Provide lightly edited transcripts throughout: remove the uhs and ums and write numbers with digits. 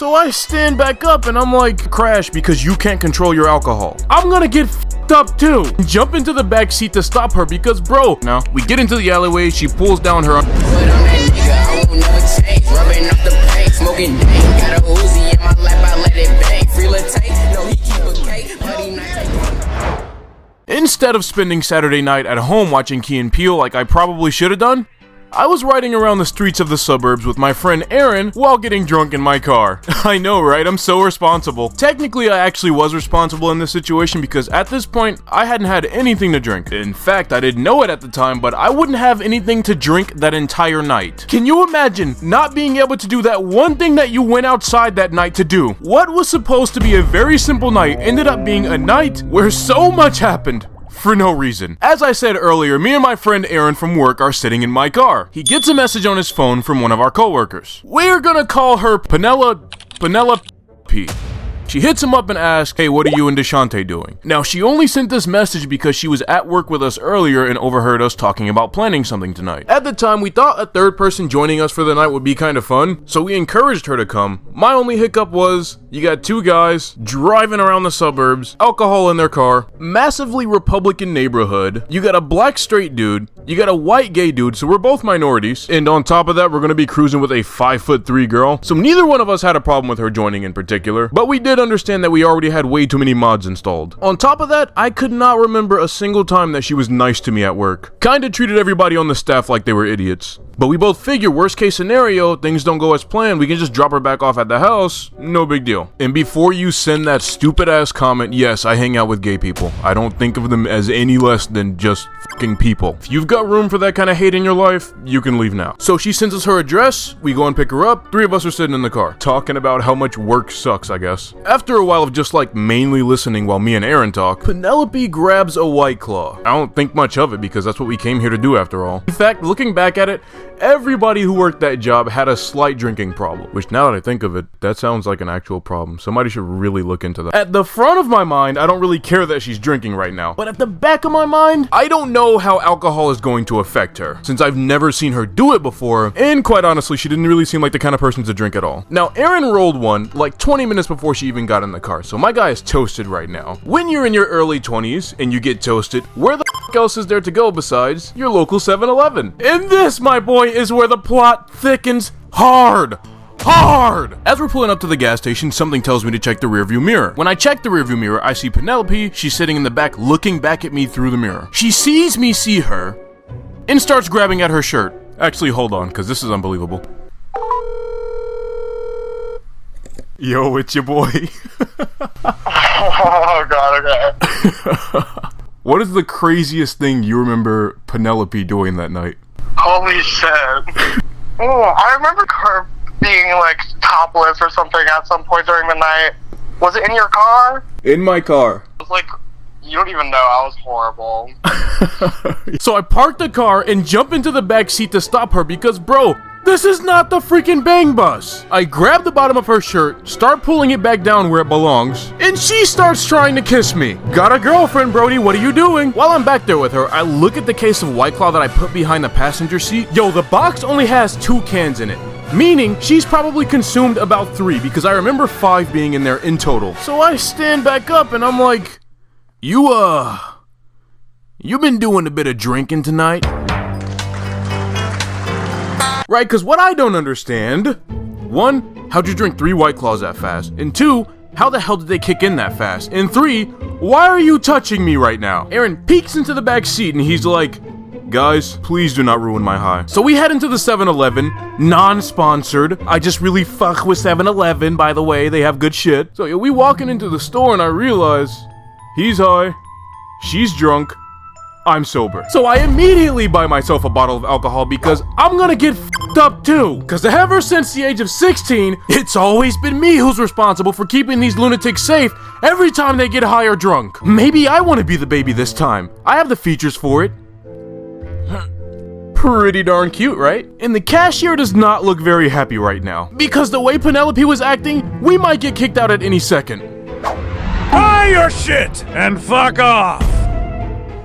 So I stand back up and I'm like, crash because you can't control your alcohol. I'm gonna get f***ed up too. Jump into the back seat to stop her because bro, now we get into the alleyway, she pulls down her Smoking dank, got a Uzi in my lap, I let it bang. Free Latte, no he keep a cake, but he not take. Instead of spending Saturday night at home watching Key and Peele like I probably should have done, I was riding around the streets of the suburbs with my friend Aaron while getting drunk in my car. I know, right? I'm so responsible. Technically, I actually was responsible in this situation because at this point, I hadn't had anything to drink. In fact, I didn't know it at the time, but I wouldn't have anything to drink that entire night. Can you imagine not being able to do that one thing that you went outside that night to do? What was supposed to be a very simple night ended up being a night where so much happened. For no reason. As I said earlier, me and my friend Aaron from work are sitting in my car. He gets a message on his phone from one of our coworkers. We're gonna call her Penelope. She hits him up and asks, hey, what are you and Deshante doing? Now, she only sent this message because she was at work with us earlier and overheard us talking about planning something tonight. At the time, we thought a third person joining us for the night would be kind of fun, so we encouraged her to come. My only hiccup was, you got two guys driving around the suburbs, alcohol in their car, massively Republican neighborhood, you got a black straight dude, you got a white gay dude, so we're both minorities, and on top of that, we're gonna be cruising with a 5'3" girl, so neither one of us had a problem with her joining in particular, but we did understand that we already had way too many mods installed. On top of that, I could not remember a single time that she was nice to me at work. Kinda treated everybody on the staff like they were idiots. But we both figure worst case scenario, things don't go as planned, we can just drop her back off at the house, no big deal. And before you send that stupid ass comment, yes, I hang out with gay people. I don't think of them as any less than just fucking people. If you've got room for that kind of hate in your life, you can leave now. So she sends us her address, we go and pick her up, three of us are sitting in the car, talking about how much work sucks, I guess. After a while of just like mainly listening while me and Aaron talk, Penelope grabs a White Claw. I don't think much of it because that's what we came here to do after all. In fact, looking back at it, everybody who worked that job had a slight drinking problem, which now that I think of it, that sounds like an actual problem. Somebody should really look into that. At the front of my mind, I don't really care that she's drinking right now, but at the back of my mind, I don't know how alcohol is going to affect her, since I've never seen her do it before, and quite honestly, she didn't really seem like the kind of person to drink at all. Now, Aaron rolled one like 20 minutes before she even got in the car, so my guy is toasted right now. When you're in your early 20s and you get toasted, where the f*** else is there to go besides your local 7-Eleven? And this, my boy, is where the plot thickens hard. As we're pulling up to the gas station, something tells me to check the rearview mirror. When I check the rearview mirror, I see Penelope. She's sitting in the back, looking back at me through the mirror. She sees me see her and starts grabbing at her shirt. Actually, hold on, because this is unbelievable. Yo, it's your boy. Oh god, okay. What is the craziest thing you remember Penelope doing that night? Holy shit. Oh, I remember her being like topless or something at some point during the night. Was it in your car? In my car. It was like, you don't even know, I was horrible. So I parked the car and jump into the back seat to stop her because, bro, this is not the freaking Bang Bus. I grab the bottom of her shirt, start pulling it back down where it belongs, and she starts trying to kiss me. Got a girlfriend, Brody, what are you doing? While I'm back there with her, I look at the case of White Claw that I put behind the passenger seat. Yo, the box only has 2 cans in it. Meaning, she's probably consumed about 3 because I remember 5 being in there in total. So I stand back up and I'm like, you been doing a bit of drinking tonight? Right, because what I don't understand, 1, how'd you drink 3 White Claws that fast? And 2, how the hell did they kick in that fast? And 3, why are you touching me right now? Aaron peeks into the back seat and he's like, guys, please do not ruin my high. So we head into the 7-Eleven, non-sponsored. I just really fuck with 7-Eleven, by the way, they have good shit. So yeah, we walking into the store and I realize, he's high, she's drunk, I'm sober. So I immediately buy myself a bottle of alcohol because I'm gonna get f***ed up too. Cause ever since the age of 16, it's always been me who's responsible for keeping these lunatics safe every time they get high or drunk. Maybe I wanna be the baby this time. I have the features for it. Pretty darn cute, right? And the cashier does not look very happy right now. Because the way Penelope was acting, we might get kicked out at any second. Buy your shit and fuck off!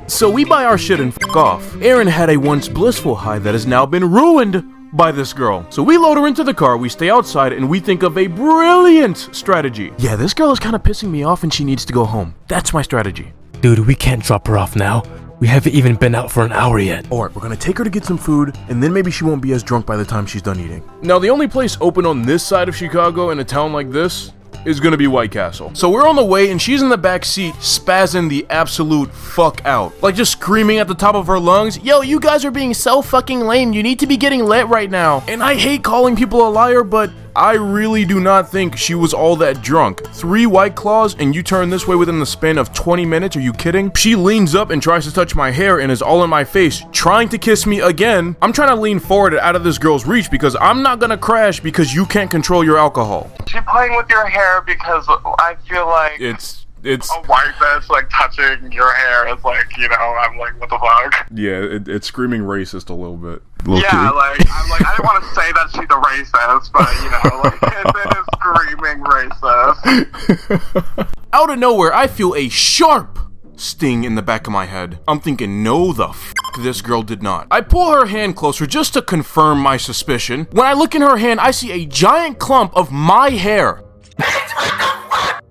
So we buy our shit and fuck off. Aaron had a once blissful high that has now been ruined by this girl. So we load her into the car, we stay outside, and we think of a brilliant strategy. Yeah, this girl is kind of pissing me off and she needs to go home. That's my strategy. Dude, we can't drop her off now. We haven't even been out for an hour yet. Alright, we're gonna take her to get some food, and then maybe she won't be as drunk by the time she's done eating. Now, the only place open on this side of Chicago in a town like this is gonna be White Castle. So we're on the way, and she's in the back seat, spazzing the absolute fuck out. Like, just screaming at the top of her lungs, "Yo, you guys are being so fucking lame, you need to be getting lit right now." And I hate calling people a liar, but I really do not think she was all that drunk. 3 White Claws and you turn this way within the span of 20 minutes? Are you kidding? She leans up and tries to touch my hair and is all in my face, trying to kiss me again. I'm trying to lean forward and out of this girl's reach because I'm not gonna crash because you can't control your alcohol. She playing with your hair because I feel like It's a white bitch like touching your hair is like, you know, I'm like, what the fuck? yeah, it's screaming racist a little bit. Yeah, like I'm like, I didn't want to say that she's a racist, but you know, like it is screaming racist. Out of nowhere, I feel a sharp sting in the back of my head. I'm thinking, no the f*** this girl did not. I pull her hand closer just to confirm my suspicion. When I look in her hand, I see a giant clump of my hair.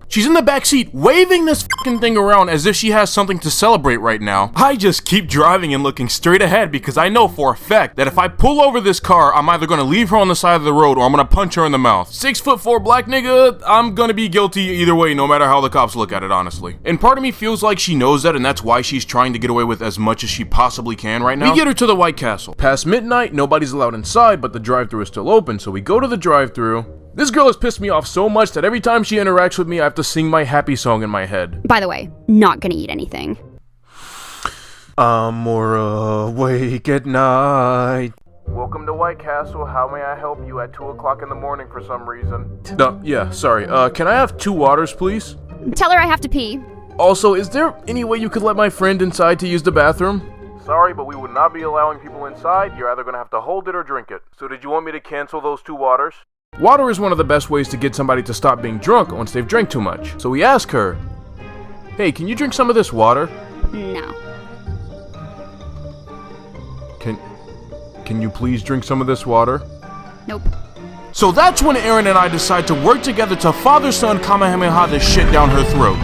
She's in the back seat, waving this fucking thing around as if she has something to celebrate right now. I just keep driving and looking straight ahead because I know for a fact that if I pull over this car, I'm either gonna leave her on the side of the road or I'm gonna punch her in the mouth. 6'4" black nigga, I'm gonna be guilty either way, no matter how the cops look at it, honestly. And part of me feels like she knows that, and that's why she's trying to get away with as much as she possibly can right now. We get her to the White Castle. Past midnight, nobody's allowed inside, but the drive-thru is still open, so we go to the drive-thru. This girl has pissed me off so much that every time she interacts with me, I have to sing my happy song in my head. By the way, not gonna eat anything. I'm more awake at night. Welcome to White Castle. How may I help you at 2 o'clock in the morning for some reason? Yeah, sorry. Can I have 2 waters, please? Tell her I have to pee. Also, is there any way you could let my friend inside to use the bathroom? Sorry, but we would not be allowing people inside. You're either gonna have to hold it or drink it. So did you want me to cancel those 2 waters? Water is one of the best ways to get somebody to stop being drunk once they've drank too much. So we ask her, "Hey, can you drink some of this water?" No. Can you please drink some of this water? Nope. So that's when Aaron and I decide to work together to father-son Kamehameha this shit down her throat.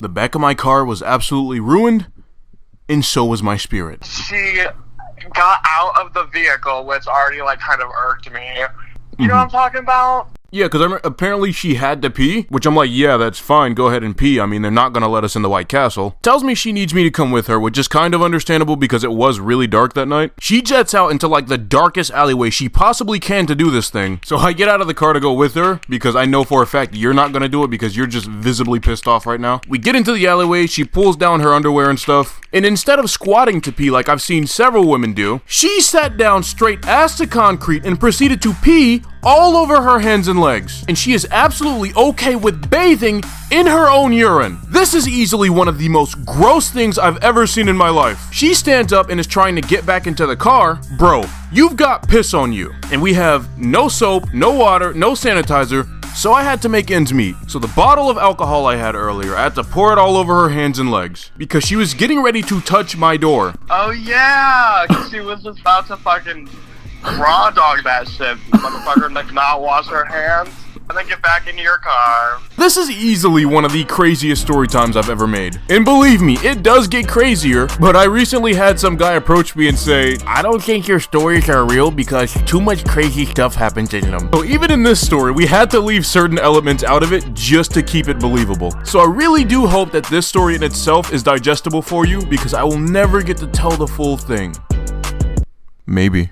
The back of my car was absolutely ruined, and so was my spirit. She got out of the vehicle, which already like kind of irked me. You know what I'm talking about? Yeah, because apparently she had to pee, which I'm like, yeah, that's fine, go ahead and pee. I mean, they're not going to let us in the White Castle. Tells me she needs me to come with her, which is kind of understandable because it was really dark that night. She jets out into like the darkest alleyway she possibly can to do this thing. So I get out of the car to go with her because I know for a fact you're not going to do it because you're just visibly pissed off right now. We get into the alleyway, she pulls down her underwear and stuff, and instead of squatting to pee like I've seen several women do, she sat down straight ass to concrete and proceeded to pee all over her hands and legs. And she is absolutely okay with bathing in her own urine. This is easily one of the most gross things I've ever seen in my life. She stands up and is trying to get back into the car. Bro, you've got piss on you. And we have no soap, no water, no sanitizer, so I had to make ends meet. So the bottle of alcohol I had earlier, I had to pour it all over her hands and legs because she was getting ready to touch my door. Oh yeah, 'cause she was just about to fucking raw dog that shit, motherfucker, like not wash her hands and then get back into your car. This is easily one of the craziest story times I've ever made. And believe me, it does get crazier, but I recently had some guy approach me and say, "I don't think your stories are real because too much crazy stuff happens in them." So even in this story, we had to leave certain elements out of it just to keep it believable. So I really do hope that this story in itself is digestible for you because I will never get to tell the full thing. Maybe.